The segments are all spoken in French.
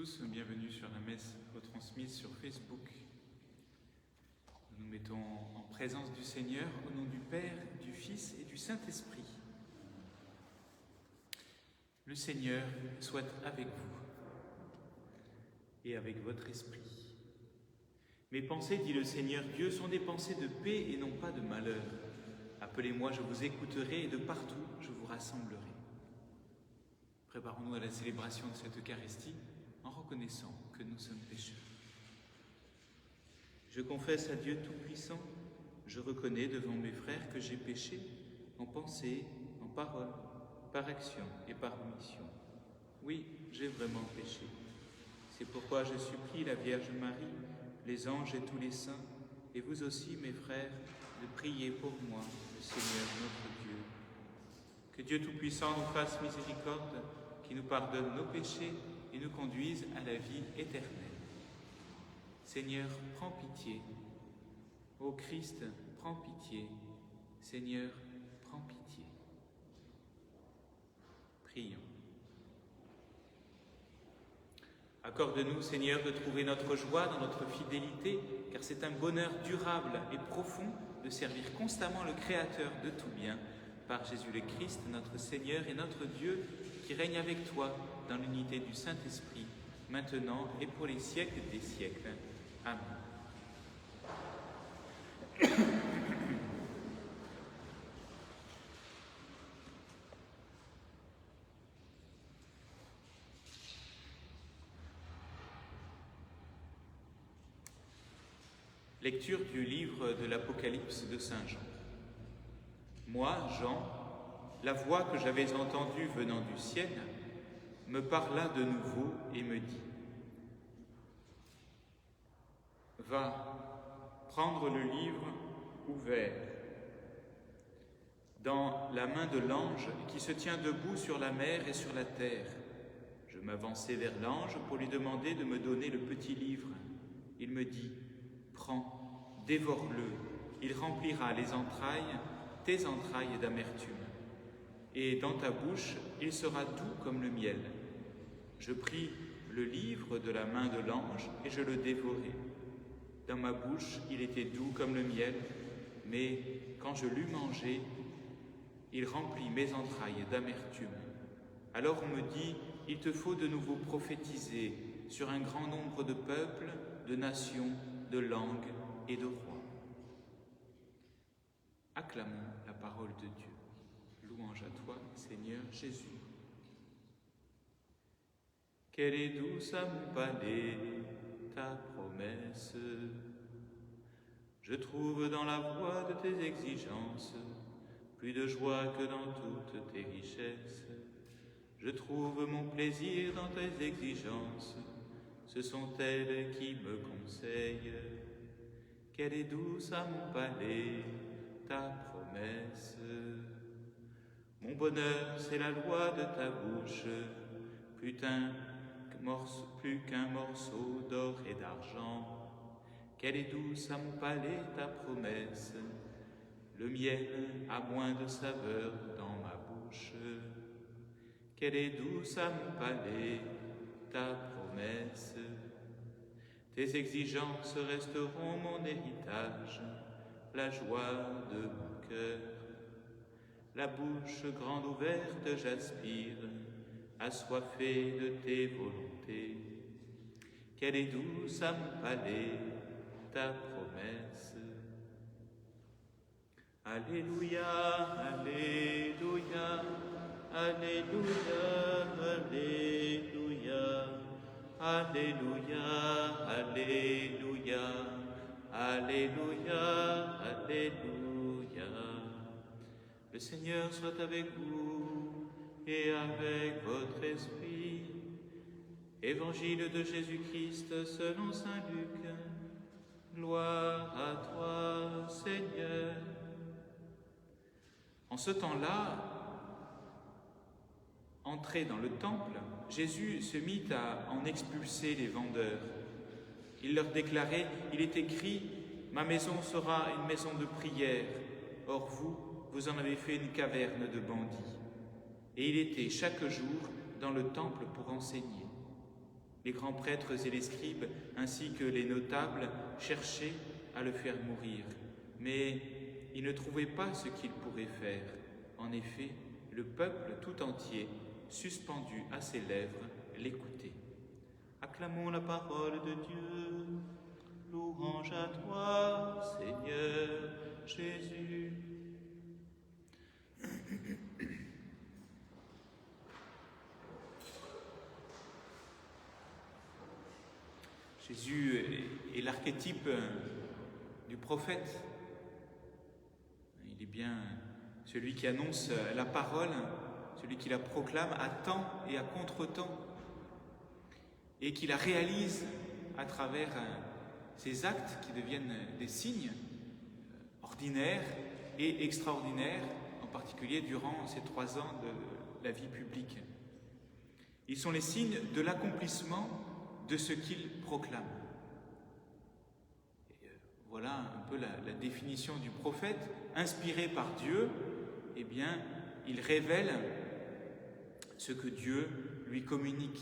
tous, bienvenue sur la messe retransmise sur Facebook. Nous nous mettons en présence du Seigneur au nom du Père, du Fils et du Saint-Esprit. Le Seigneur soit avec vous et avec votre esprit. Mes pensées, dit le Seigneur Dieu, sont des pensées de paix et non pas de malheur. Appelez-moi, je vous écouterai et de partout je vous rassemblerai. Préparons-nous à la célébration de cette Eucharistie en reconnaissant que nous sommes pécheurs. Je confesse à Dieu Tout-Puissant, je reconnais devant mes frères que j'ai péché en pensée, en parole, par action et par omission. Oui, j'ai vraiment péché. C'est pourquoi je supplie la Vierge Marie, les anges et tous les saints, et vous aussi, mes frères, de prier pour moi, le Seigneur notre Dieu. Que Dieu Tout-Puissant nous fasse miséricorde, qui nous pardonne nos péchés et nous conduise à la vie éternelle. Seigneur, prends pitié. Ô Christ, prends pitié. Seigneur, prends pitié. Prions. Accorde-nous, Seigneur, de trouver notre joie dans notre fidélité, car c'est un bonheur durable et profond de servir constamment le Créateur de tout bien, par Jésus le Christ, notre Seigneur et notre Dieu, qui règne avec toi dans l'unité du Saint-Esprit, maintenant et pour les siècles des siècles. Amen. Lecture du livre de l'Apocalypse de Saint Jean. Moi, Jean, la voix que j'avais entendue venant du ciel me parla de nouveau et me dit : Va, prendre le livre ouvert dans la main de l'ange qui se tient debout sur la mer et sur la terre. Je m'avançai vers l'ange pour lui demander de me donner le petit livre. Il me dit : Prends, dévore-le, il remplira tes entrailles d'amertume, et dans ta bouche, il sera doux comme le miel. Je pris le livre de la main de l'ange et je le dévorai. Dans ma bouche, il était doux comme le miel, mais quand je l'eus mangé, il remplit mes entrailles d'amertume. Alors on me dit : il te faut de nouveau prophétiser sur un grand nombre de peuples, de nations, de langues et de rois. Acclamons la parole de Dieu. Louange à toi, Seigneur Jésus. Quelle est douce à mon palais ta promesse. Je trouve dans la voie de tes exigences plus de joie que dans toutes tes richesses. Je trouve mon plaisir dans tes exigences, ce sont elles qui me conseillent. Quelle est douce à mon palais ta promesse. Mon bonheur, c'est la loi de ta bouche, plus qu'un morceau d'or et d'argent. Quelle est douce à mon palais ta promesse. Le miel a moins de saveur dans ma bouche. Quelle est douce à mon palais ta promesse. Tes exigences resteront mon héritage, la joie de mon cœur. La bouche grande ouverte, j'aspire, assoiffée de tes volontés. Quelle est douce à mon palais ta promesse. Alléluia, Alléluia, Alléluia, Alléluia, Alléluia, Alléluia, Alléluia, Alléluia. Le Seigneur soit avec vous et avec votre esprit. Évangile de Jésus-Christ selon saint Luc. Gloire à toi, Seigneur. En ce temps-là, entré dans le temple, Jésus se mit à en expulser les vendeurs. Il leur déclarait : il est écrit : ma maison sera une maison de prière. Or vous en avez fait une caverne de bandits. Et il était chaque jour dans le temple pour enseigner. Les grands prêtres et les scribes, ainsi que les notables, cherchaient à le faire mourir. Mais ils ne trouvaient pas ce qu'ils pourraient faire. En effet, le peuple tout entier, suspendu à ses lèvres, l'écoutait. Acclamons la parole de Dieu. Louange à toi, Seigneur Jésus. Jésus est l'archétype du prophète. Il est bien celui qui annonce la parole, celui qui la proclame à temps et à contre-temps, et qui la réalise à travers ces actes qui deviennent des signes ordinaires et extraordinaires, en particulier durant ces 3 ans de la vie publique. Ils sont les signes de l'accomplissement de ce qu'il proclame. Et voilà un peu la définition du prophète. Inspiré par Dieu, eh bien, il révèle ce que Dieu lui communique.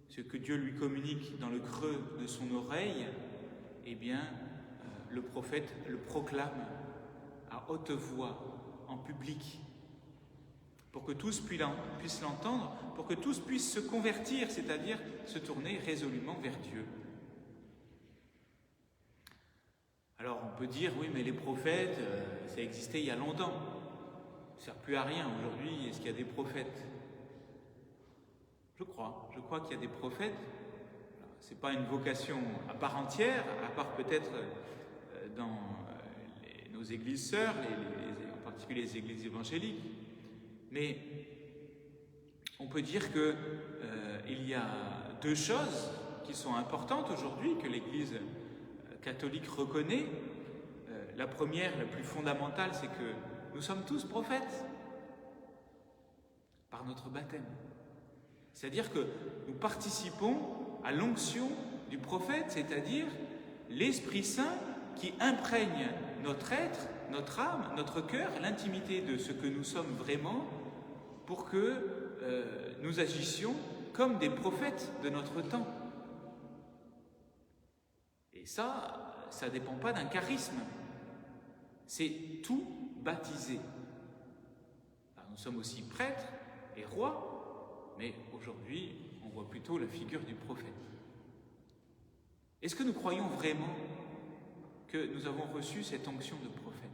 Ce que Dieu lui communique dans le creux de son oreille, eh bien, le prophète le proclame à haute voix, en public, pour que tous puissent l'entendre, pour que tous puissent se convertir, c'est-à-dire se tourner résolument vers Dieu. Alors on peut dire, oui, mais les prophètes, ça existait il y a longtemps. Ça ne sert plus à rien aujourd'hui, est-ce qu'il y a des prophètes ? Je crois qu'il y a des prophètes. Ce n'est pas une vocation à part entière, à part peut-être dans nos églises sœurs, en particulier les églises évangéliques. Mais on peut dire qu'il y a 2 choses qui sont importantes aujourd'hui, que l'Église catholique reconnaît. La première, la plus fondamentale, c'est que nous sommes tous prophètes par notre baptême. C'est-à-dire que nous participons à l'onction du prophète, c'est-à-dire l'Esprit Saint qui imprègne notre être, notre âme, notre cœur, l'intimité de ce que nous sommes vraiment, pour que nous agissions comme des prophètes de notre temps. Et ça ne dépend pas d'un charisme. C'est tout baptisé. Alors, nous sommes aussi prêtres et rois, mais aujourd'hui, on voit plutôt la figure du prophète. Est-ce que nous croyons vraiment que nous avons reçu cette onction de prophète ?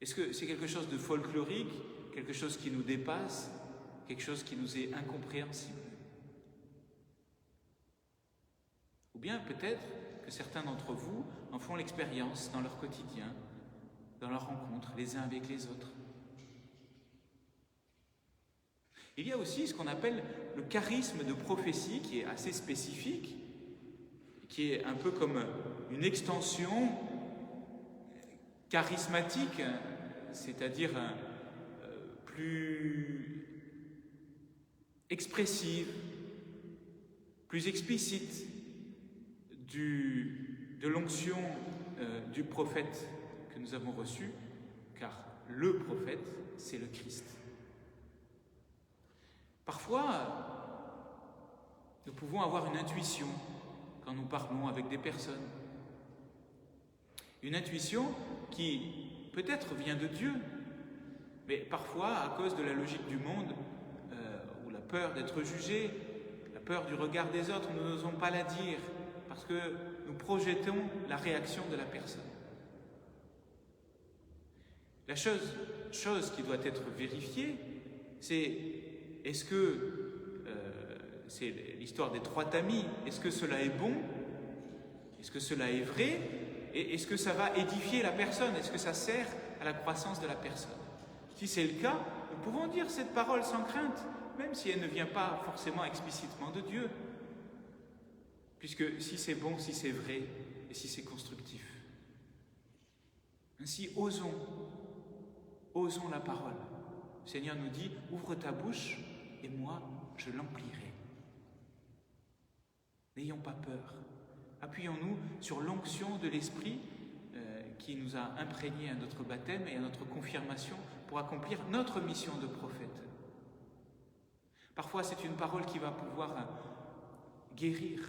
Est-ce que c'est quelque chose de folklorique, quelque chose qui nous dépasse, quelque chose qui nous est incompréhensible ? Ou bien peut-être que certains d'entre vous en font l'expérience dans leur quotidien, dans leurs rencontres les uns avec les autres. Il y a aussi ce qu'on appelle le charisme de prophétie qui est assez spécifique, qui est un peu comme une extension charismatique, c'est-à-dire plus expressive, plus explicite de l'onction du prophète que nous avons reçu, car le prophète, c'est le Christ. Parfois, nous pouvons avoir une intuition quand nous parlons avec des personnes. Une intuition qui peut-être vient de Dieu, mais parfois, à cause de la logique du monde, ou la peur d'être jugé, la peur du regard des autres, nous n'osons pas la dire, parce que nous projetons la réaction de la personne. La chose qui doit être vérifiée, c'est est-ce que, c'est l'histoire des 3 tamis, est-ce que cela est bon? Est-ce que cela est vrai? Et est-ce que ça va édifier la personne? Est-ce que ça sert à la croissance de la personne? Si c'est le cas, nous pouvons dire cette parole sans crainte, même si elle ne vient pas forcément explicitement de Dieu. Puisque si c'est bon, si c'est vrai, et si c'est constructif. Ainsi, osons la parole. Le Seigneur nous dit, ouvre ta bouche, et moi, je l'emplirai. N'ayons pas peur. Appuyons-nous sur l'onction de l'Esprit qui nous a imprégnés à notre baptême et à notre confirmation pour accomplir notre mission de prophète. Parfois, c'est une parole qui va pouvoir guérir.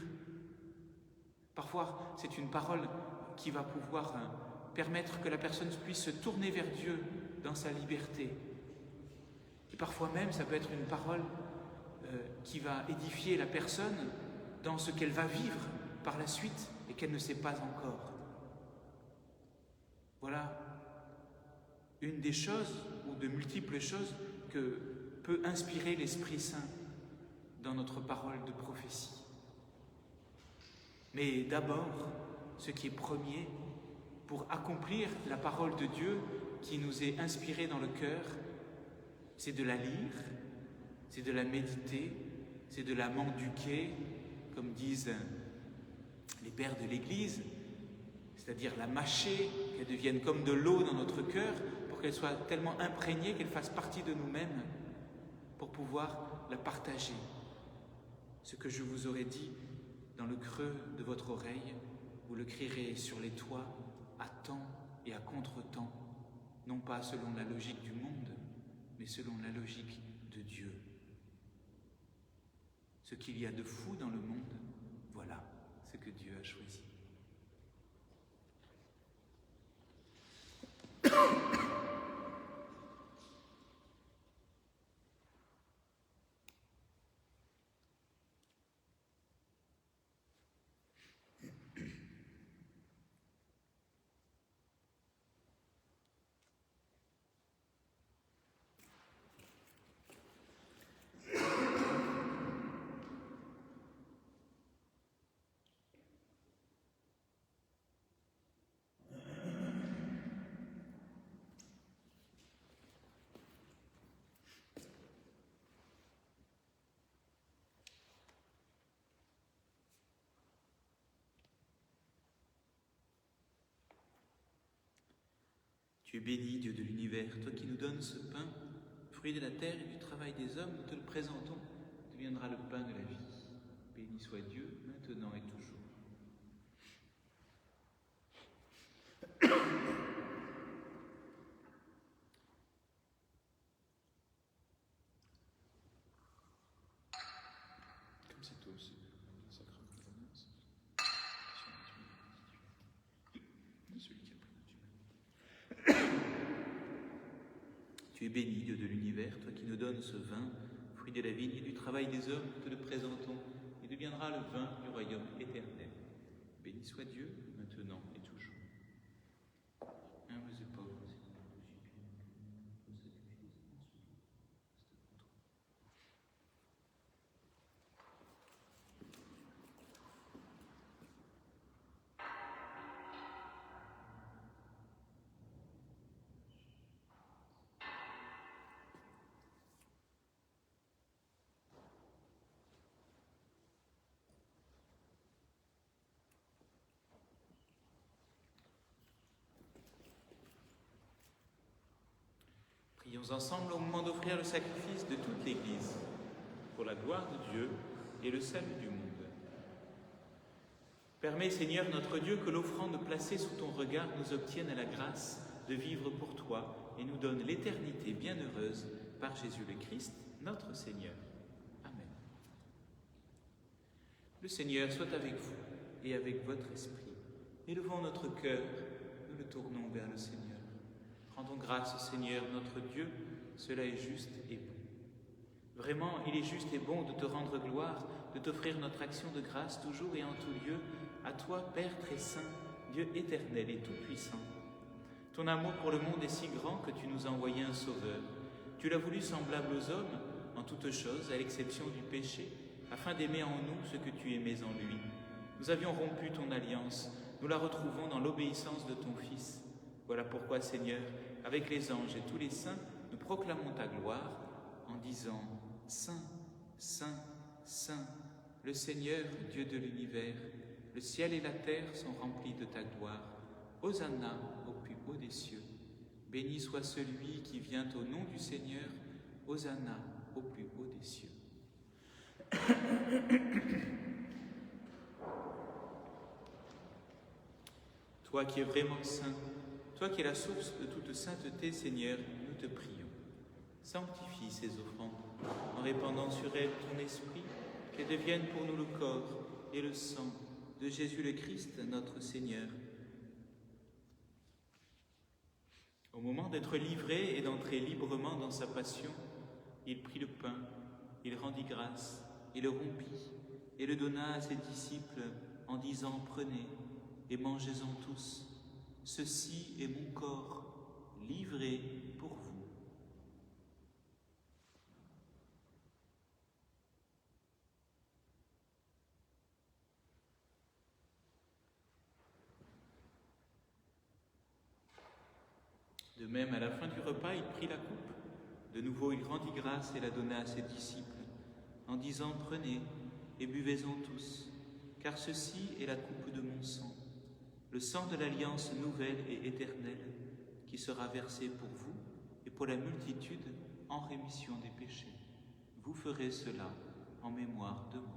Parfois, c'est une parole qui va pouvoir permettre que la personne puisse se tourner vers Dieu dans sa liberté. Et parfois même, ça peut être une parole qui va édifier la personne dans ce qu'elle va vivre par la suite et qu'elle ne sait pas encore. Voilà une des choses, ou de multiples choses, que peut inspirer l'Esprit Saint dans notre parole de prophétie. Mais d'abord, ce qui est premier, pour accomplir la parole de Dieu qui nous est inspirée dans le cœur, c'est de la lire, c'est de la méditer, c'est de la mendiquer, comme disent les pères de l'Église, c'est-à-dire la mâcher, qu'elle devienne comme de l'eau dans notre cœur, pour qu'elle soit tellement imprégnée qu'elle fasse partie de nous-mêmes, pour pouvoir la partager. Ce que je vous aurais dit dans le creux de votre oreille, vous le crierez sur les toits, à temps et à contre-temps, non pas selon la logique du monde, mais selon la logique de Dieu. Ce qu'il y a de fou dans le monde, voilà ce que Dieu a choisi. Tu es béni, Dieu de l'univers, toi qui nous donnes ce pain, fruit de la terre et du travail des hommes, nous te le présentons, deviendra le pain de la vie. Béni soit Dieu, maintenant et toujours. Comme c'est toi aussi, sacrement de l'annonce. Celui qui a pris notre humain. Tu es béni, Dieu de l'univers, toi qui nous donnes ce vin, fruit de la vigne et du travail des hommes, nous te le présentons, et deviendra le vin du royaume éternel. Béni soit Dieu, maintenant et toujours. Humbles et pauvres, Seigneur, nous supplions, au sacrifice Prions ensemble au moment d'offrir le sacrifice de toute l'Église, pour la gloire de Dieu et le salut du monde. Permets, Seigneur notre Dieu, que l'offrande placée sous ton regard nous obtienne la grâce de vivre pour toi et nous donne l'éternité bienheureuse par Jésus le Christ, notre Seigneur. Amen. Le Seigneur soit avec vous et avec votre esprit. Élevons notre cœur, nous le tournons vers le Seigneur. Rendons grâce, Seigneur, notre Dieu, cela est juste et bon. Vraiment, il est juste et bon de te rendre gloire, de t'offrir notre action de grâce toujours et en tout lieu, à toi, Père très saint, Dieu éternel et tout-puissant. Ton amour pour le monde est si grand que tu nous as envoyé un Sauveur. Tu l'as voulu semblable aux hommes, en toutes choses, à l'exception du péché, afin d'aimer en nous ce que tu aimais en lui. Nous avions rompu ton alliance, nous la retrouvons dans l'obéissance de ton Fils. Voilà pourquoi, Seigneur, avec les anges et tous les saints, nous proclamons ta gloire en disant « Saint, Saint, Saint, le Seigneur, Dieu de l'univers, le ciel et la terre sont remplis de ta gloire. Hosanna au plus haut des cieux. Béni soit celui qui vient au nom du Seigneur. Hosanna au plus haut des cieux. » Toi qui es vraiment saint, toi qui es la source de toute sainteté, Seigneur, nous nous te prions. Sanctifie ces offrandes en répandant sur elles ton esprit, qu'elles deviennent pour nous le corps et le sang de Jésus le Christ, notre Seigneur. Au moment d'être livré et d'entrer librement dans sa passion, il prit le pain, il rendit grâce, et le rompit, et le donna à ses disciples en disant « Prenez et mangez-en tous, ceci est mon corps, livré pour vous. » De même, à la fin du repas, il prit la coupe. De nouveau, il rendit grâce et la donna à ses disciples, en disant « Prenez et buvez-en tous, car ceci est la coupe de mon sang, le sang de l'alliance nouvelle et éternelle, qui sera versé pour vous et pour la multitude en rémission des péchés. Vous ferez cela en mémoire de moi. »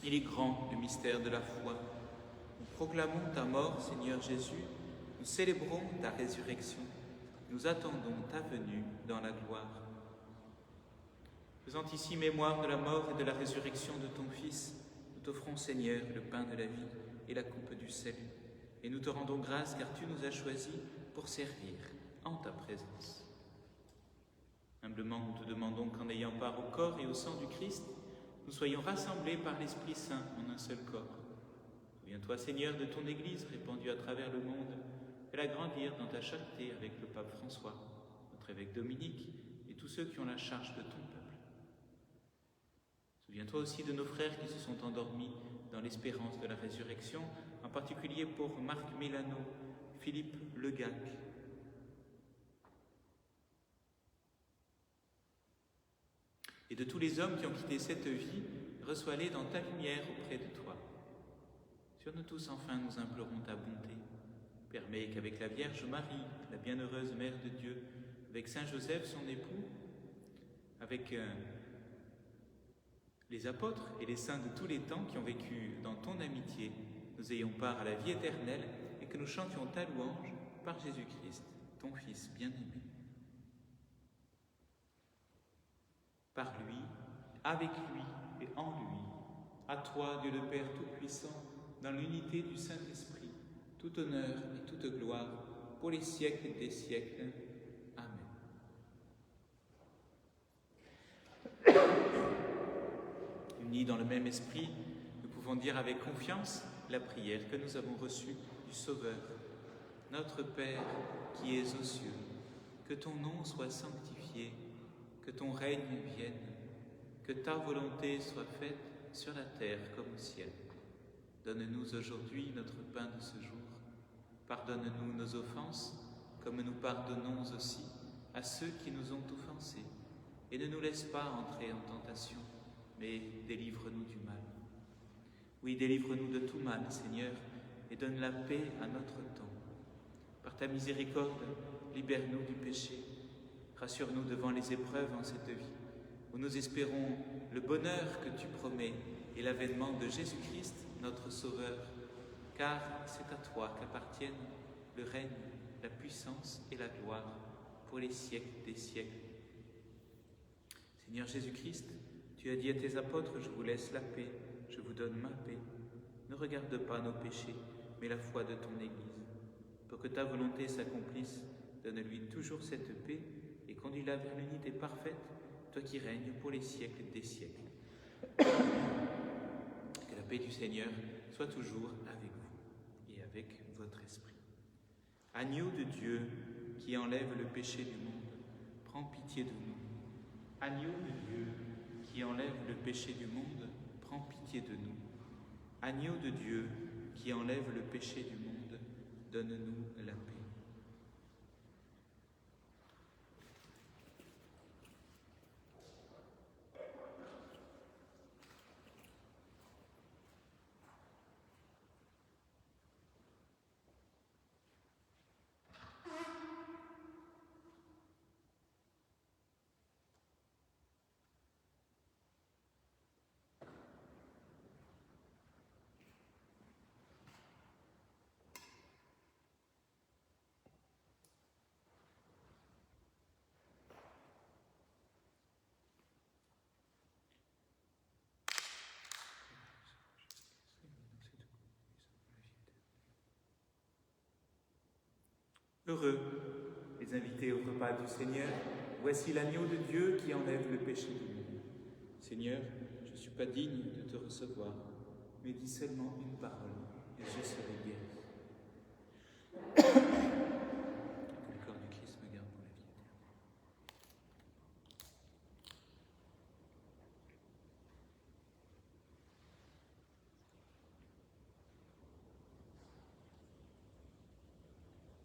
Il est grand le mystère de la foi. Nous proclamons ta mort, Seigneur Jésus, nous célébrons ta résurrection, nous attendons ta venue dans la gloire. Faisant ici mémoire de la mort et de la résurrection de ton Fils, nous t'offrons, Seigneur, le pain de la vie et la coupe du salut, et nous te rendons grâce car tu nous as choisis pour servir en ta présence. Humblement, nous te demandons qu'en ayant part au corps et au sang du Christ, nous soyons rassemblés par l'Esprit Saint en un seul corps. Souviens-toi, Seigneur, de ton Église répandue à travers le monde. Fais-la grandir dans ta chasteté avec le pape François, notre évêque Dominique et tous ceux qui ont la charge de ton peuple. Souviens-toi aussi de nos frères qui se sont endormis dans l'espérance de la résurrection, en particulier pour Marc Mélano, Philippe Legac. Et de tous les hommes qui ont quitté cette vie, reçois-les dans ta lumière auprès de toi. Sur nous tous, enfin, nous implorons ta bonté. Permets qu'avec la Vierge Marie, la bienheureuse Mère de Dieu, avec Saint Joseph, son époux, avec les apôtres et les saints de tous les temps qui ont vécu dans ton amitié, nous ayons part à la vie éternelle et que nous chantions ta louange par Jésus-Christ, ton Fils bien-aimé. Par lui, avec lui et en lui, à toi, Dieu le Père Tout-Puissant, dans l'unité du Saint-Esprit, tout honneur et toute gloire, pour les siècles des siècles. Amen. Unis dans le même esprit, nous pouvons dire avec confiance la prière que nous avons reçue du Sauveur. Notre Père qui es aux cieux, que ton nom soit sanctifié, que ton règne vienne, que ta volonté soit faite sur la terre comme au ciel. Donne-nous aujourd'hui notre pain de ce jour. Pardonne-nous nos offenses, comme nous pardonnons aussi à ceux qui nous ont offensés. Et ne nous laisse pas entrer en tentation, mais délivre-nous du mal. Oui, délivre-nous de tout mal, Seigneur, et donne la paix à notre temps. Par ta miséricorde, libère-nous du péché. Rassure-nous devant les épreuves en cette vie, où nous espérons le bonheur que tu promets et l'avènement de Jésus-Christ, notre Sauveur, car c'est à toi qu'appartiennent le règne, la puissance et la gloire pour les siècles des siècles. Seigneur Jésus-Christ, tu as dit à tes apôtres, je vous laisse la paix, je vous donne ma paix. Ne regarde pas nos péchés, mais la foi de ton Église. Pour que ta volonté s'accomplisse, donne-lui toujours cette paix et conduis-la vers l'unité parfaite, toi qui règnes pour les siècles des siècles. Que la paix du Seigneur soit toujours avec vous et avec votre esprit. Agneau de Dieu qui enlève le péché du monde, prends pitié de nous. Agneau de Dieu qui enlève le péché du monde, prends pitié de nous. Agneau de Dieu qui enlève le péché du monde, donne-nous la paix. Heureux les invités au repas du Seigneur. Voici l'agneau de Dieu qui enlève le péché du monde. Seigneur, je ne suis pas digne de te recevoir, mais dis seulement une parole et je serai guéri. Que le corps du Christ me garde pour la vie éternelle.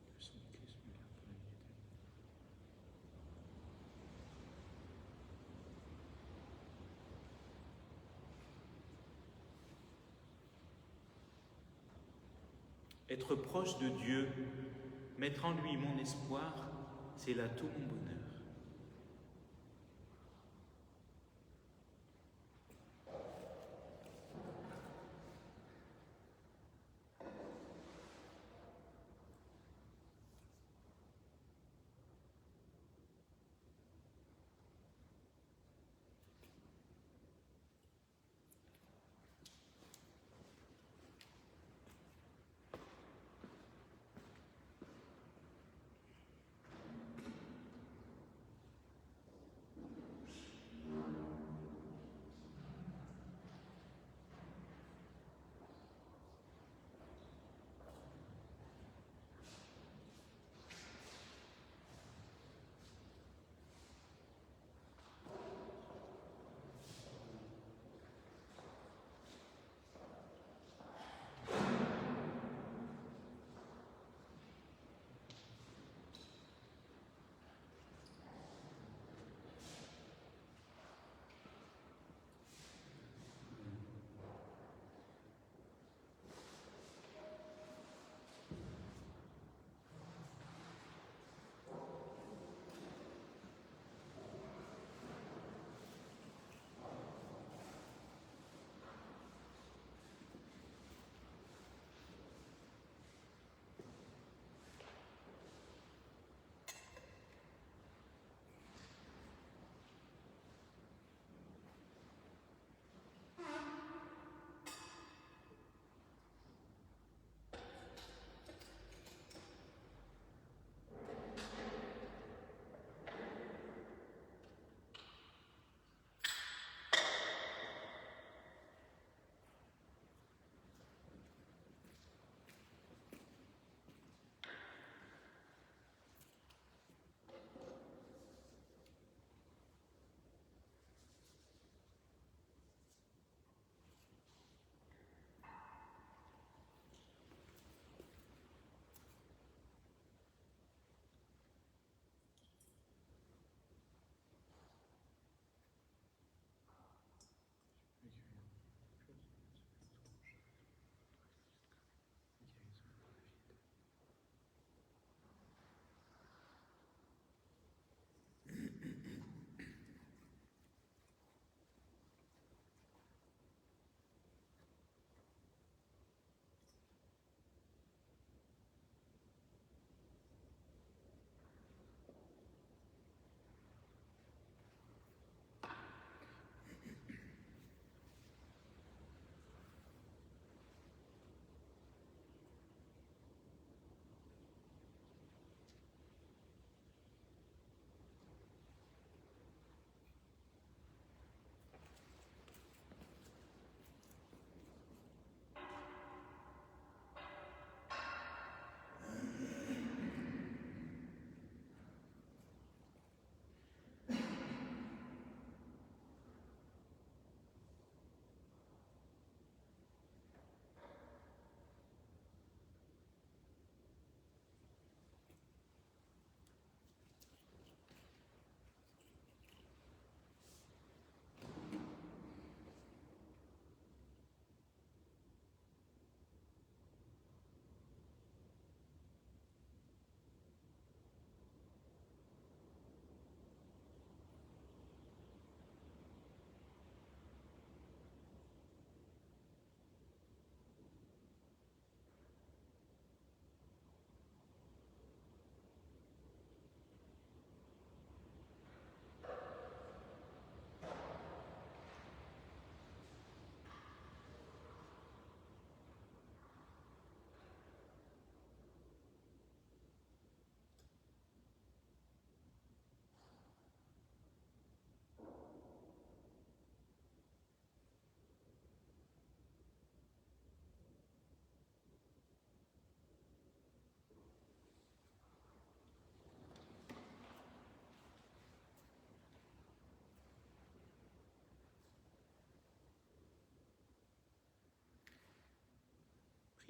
Que le sang du Christ me garde pour la vie éternelle. Être proche de Dieu, mettre en lui mon espoir, c'est là tout mon bonheur.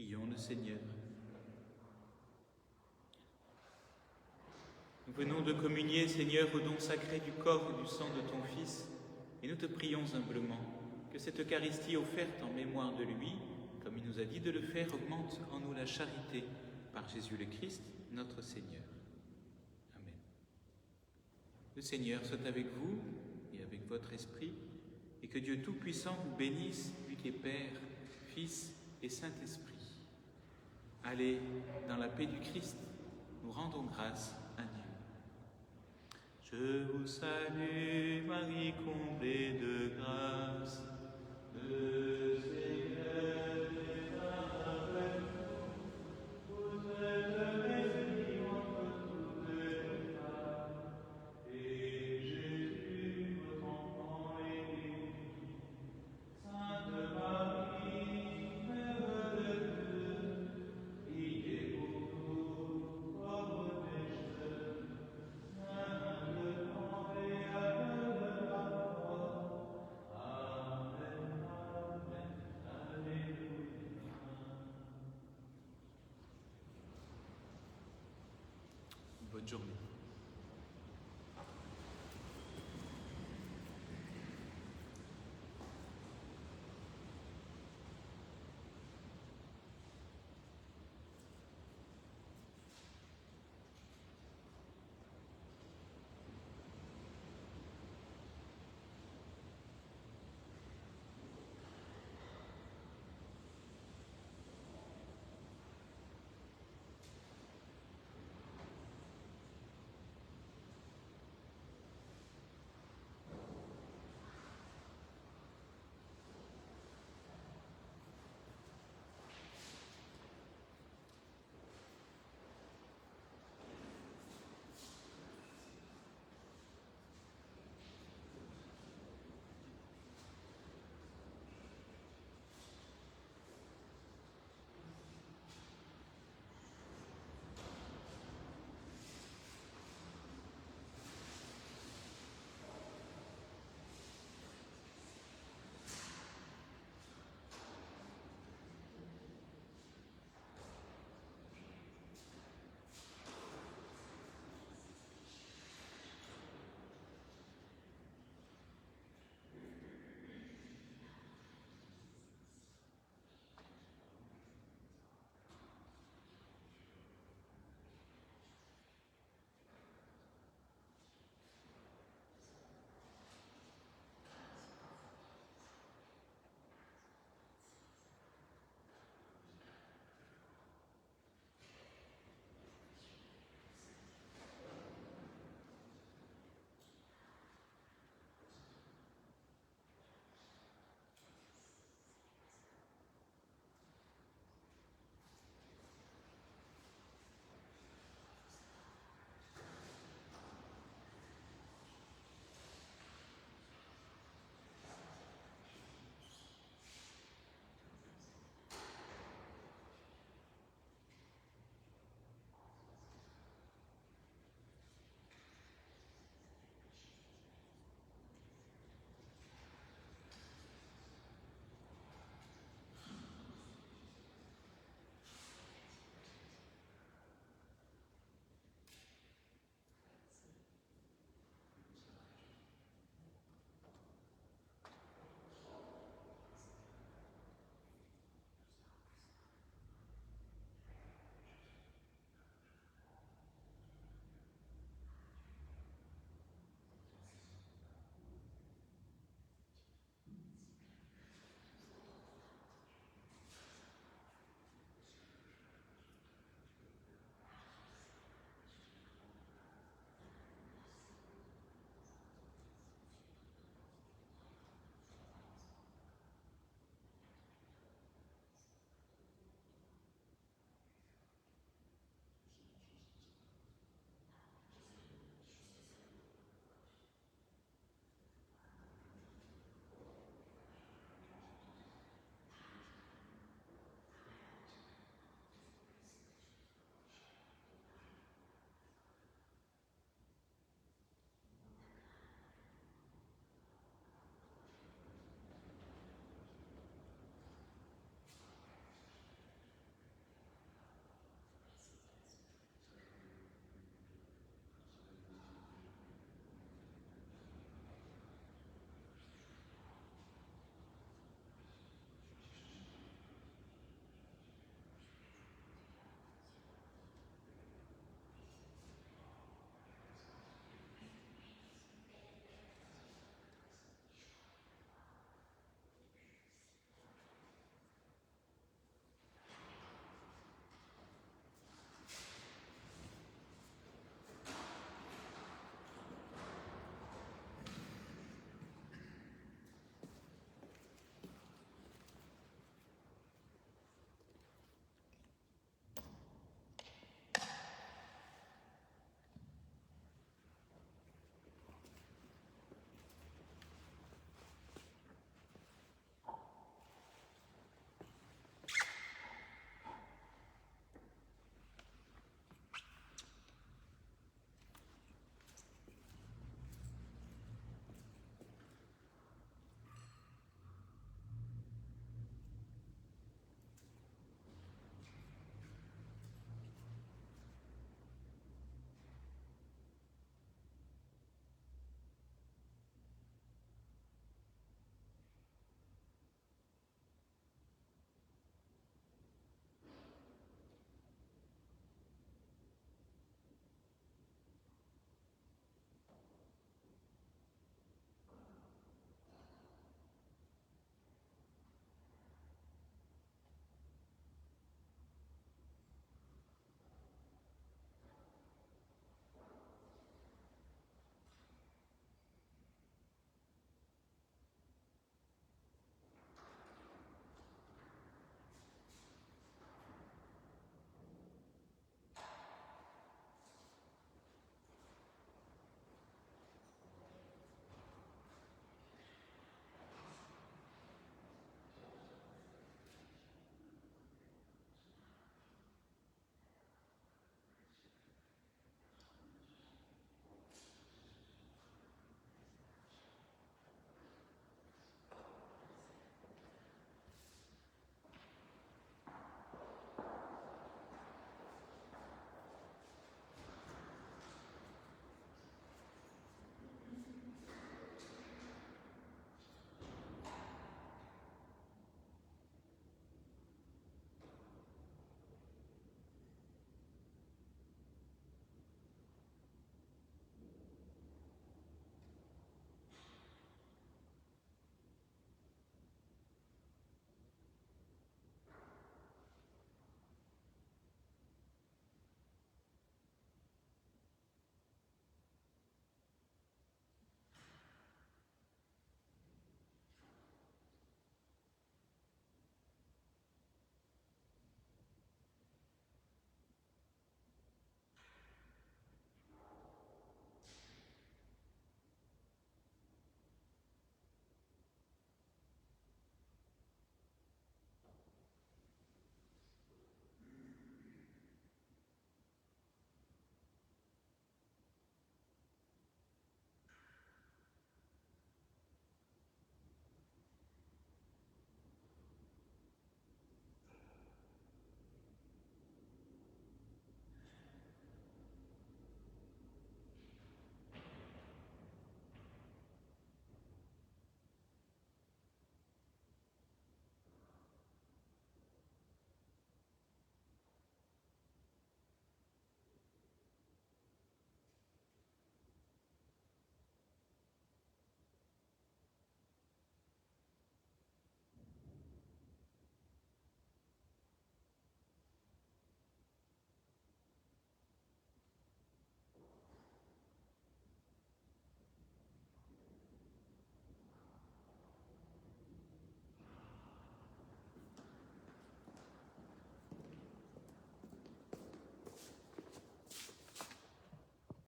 Prions le Seigneur. Nous venons de communier, Seigneur, au don sacré du corps et du sang de ton Fils, et nous te prions humblement que cette Eucharistie offerte en mémoire de lui, comme il nous a dit de le faire, augmente en nous la charité par Jésus le Christ, notre Seigneur. Amen. Le Seigneur soit avec vous et avec votre esprit, et que Dieu Tout-Puissant vous bénisse, lui qui est Père, Fils et Saint-Esprit. Allez, dans la paix du Christ, nous rendons grâce à Dieu. Je vous salue, Marie comblée de grâce, le Seigneur est avec vous. Vous êtes bénie entre toutes les femmes, et Jésus, votre enfant, est béni. Sainte Marie, Mère de Dieu, priez pour nous, pauvres pécheurs, maintenant et à l'heure de la mort. Amen, amen, alléluia. Bonne journée.